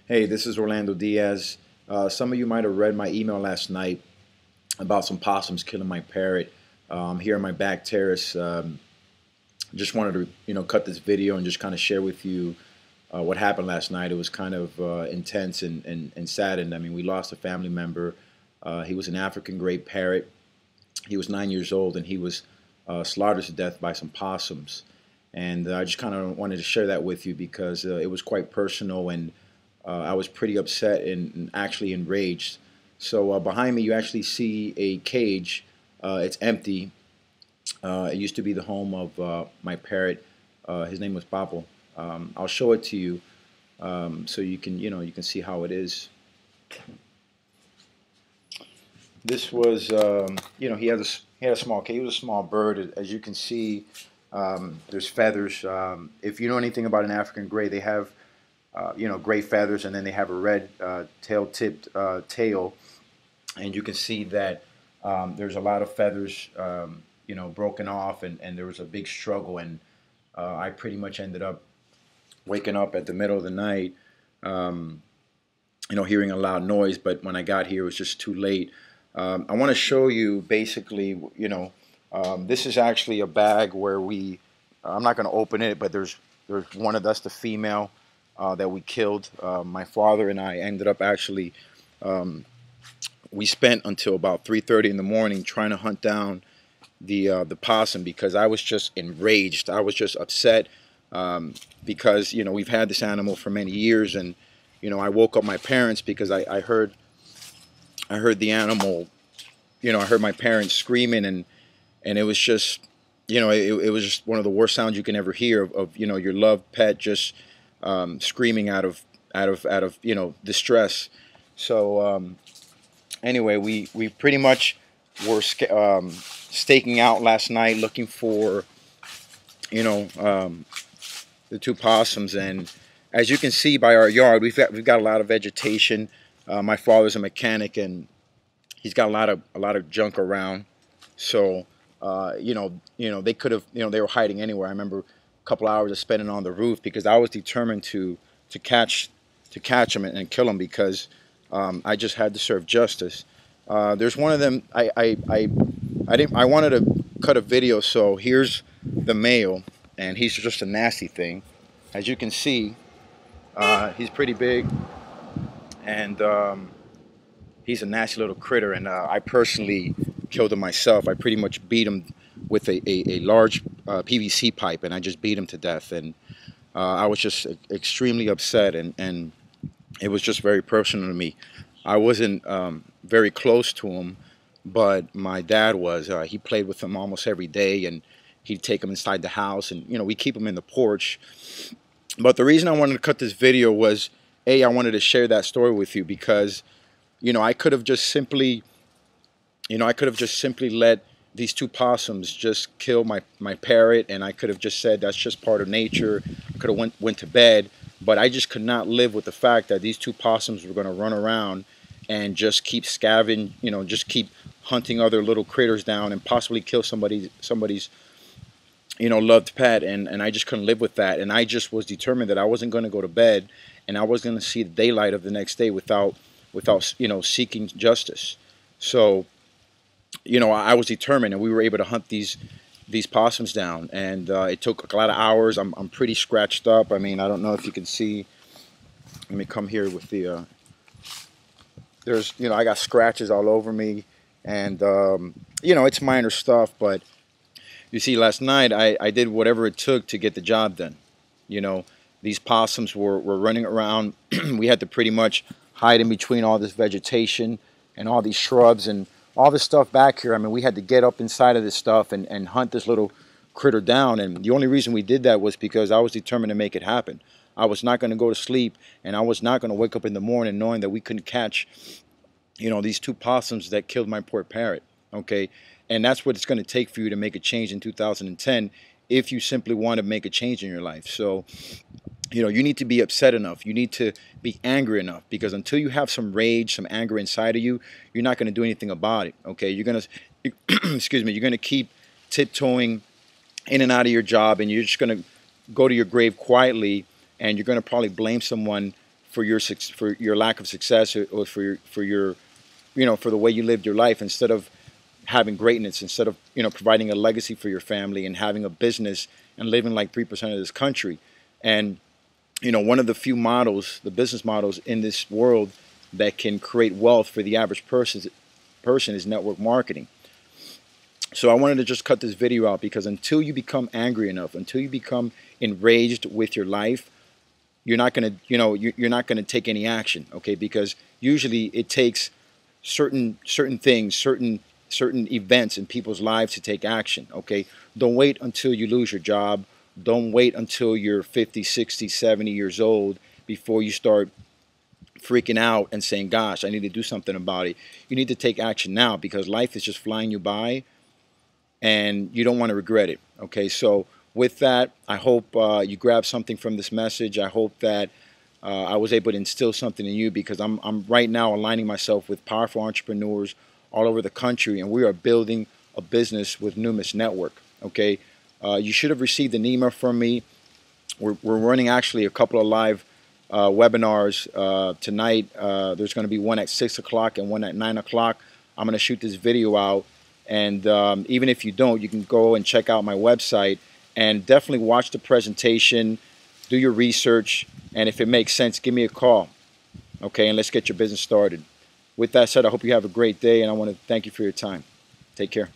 Hey, this is Orlando Diaz. Some of you might have read my email last night about some possums killing my parrot here on my back terrace. Just wanted to, cut this video and just kind of share with you what happened last night. It was kind of intense and saddened. I mean, we lost a family member. He was an African gray parrot. He was 9 years old, and he was slaughtered to death by some possums. And I just kind of wanted to share that with you because it was quite personal, and I was pretty upset and actually enraged. So behind me, you actually see a cage. It's empty. It used to be the home of my parrot. His name was Papo. I'll show it to you so you can, you can see how it is. This was, he had a small cage. He was a small bird, as you can see. There's feathers. If you know anything about an African gray, they have gray feathers, and then they have a red tail-tipped tail, and you can see that there's a lot of feathers, broken off, and there was a big struggle, and I pretty much ended up waking up at the middle of the night, hearing a loud noise, but when I got here, it was just too late. I want to show you basically, this is actually a bag where I'm not going to open it, but there's one of us, the female, that we killed. My father and I ended up actually, we spent until about 3:30 in the morning trying to hunt down the possum because I was just enraged. I was just upset because we've had this animal for many years, and I woke up my parents because I heard the animal. I heard my parents screaming, and it was just it was just one of the worst sounds you can ever hear of your loved pet just screaming out of distress. So anyway, we pretty much were staking out last night looking for the two possums, and as you can see by our yard, we've got a lot of vegetation. My father's a mechanic, and he's got a lot of junk around. So they could have, they were hiding anywhere. I remember a couple hours of spending on the roof because I was determined to catch them and kill them because I just had to serve justice. There's one of them. I wanted to cut a video, so here's the male, and he's just a nasty thing. As you can see, he's pretty big, and he's a nasty little critter, and I personally killed him myself. I pretty much beat him with a large PVC pipe, and I just beat him to death. And I was just extremely upset, and it was just very personal to me. I wasn't very close to him, but my dad was. He played with him almost every day, and he'd take him inside the house, and we keep him in the porch. But the reason I wanted to cut this video was, I wanted to share that story with you because I could have just simply let these two possums just kill my parrot, and I could have just said that's just part of nature. I could have went to bed, but I just could not live with the fact that these two possums were going to run around and just keep scavenging, just keep hunting other little critters down and possibly kill somebody's loved pet, and I just couldn't live with that. And I just was determined that I wasn't going to go to bed, and I was going to see the daylight of the next day without seeking justice. So I was determined, and we were able to hunt these possums down, and it took a lot of hours. I'm pretty scratched up. I mean, I don't know if you can see. Let me come here with the there's I got scratches all over me, and it's minor stuff, but you see, last night I did whatever it took to get the job done. These possums were running around. We had to pretty much hide in between all this vegetation and all these shrubs and all this stuff back here. I mean, we had to get up inside of this stuff and hunt this little critter down. And the only reason we did that was because I was determined to make it happen. I was not going to go to sleep, and I was not going to wake up in the morning knowing that we couldn't catch, these two possums that killed my poor parrot. Okay. And that's what it's going to take for you to make a change in 2010 if you simply want to make a change in your life. So, you need to be upset enough. You need to be angry enough, because until you have some rage, some anger inside of you, you're not going to do anything about it. Okay, you're going to, excuse me, you're going to keep tiptoeing in and out of your job, and you're just going to go to your grave quietly, and you're going to probably blame someone for your lack of success, or for your for the way you lived your life, instead of having greatness, instead of providing a legacy for your family and having a business and living like 3% of this country. And one of the few models, the business models in this world that can create wealth for the average person is network marketing. So I wanted to just cut this video out, because until you become angry enough, until you become enraged with your life, you're not going to, you're not going to take any action, okay? Because usually it takes certain things, certain events in people's lives to take action, okay? Don't wait until you lose your job. Don't wait until you're 50, 60, 70 years old before you start freaking out and saying, gosh, I need to do something about it. You need to take action now, because life is just flying you by and you don't want to regret it, okay? So with that, I hope you grab something from this message. I hope that I was able to instill something in you, because I'm right now aligning myself with powerful entrepreneurs all over the country, and we are building a business with Numis Network, okay? You should have received an email from me. We're running actually a couple of live webinars tonight. There's going to be one at 6 o'clock and one at 9 o'clock. I'm going to shoot this video out, and even if you don't, you can go and check out my website and definitely watch the presentation, do your research, and if it makes sense, give me a call, okay, and let's get your business started. With that said, I hope you have a great day, and I want to thank you for your time. Take care.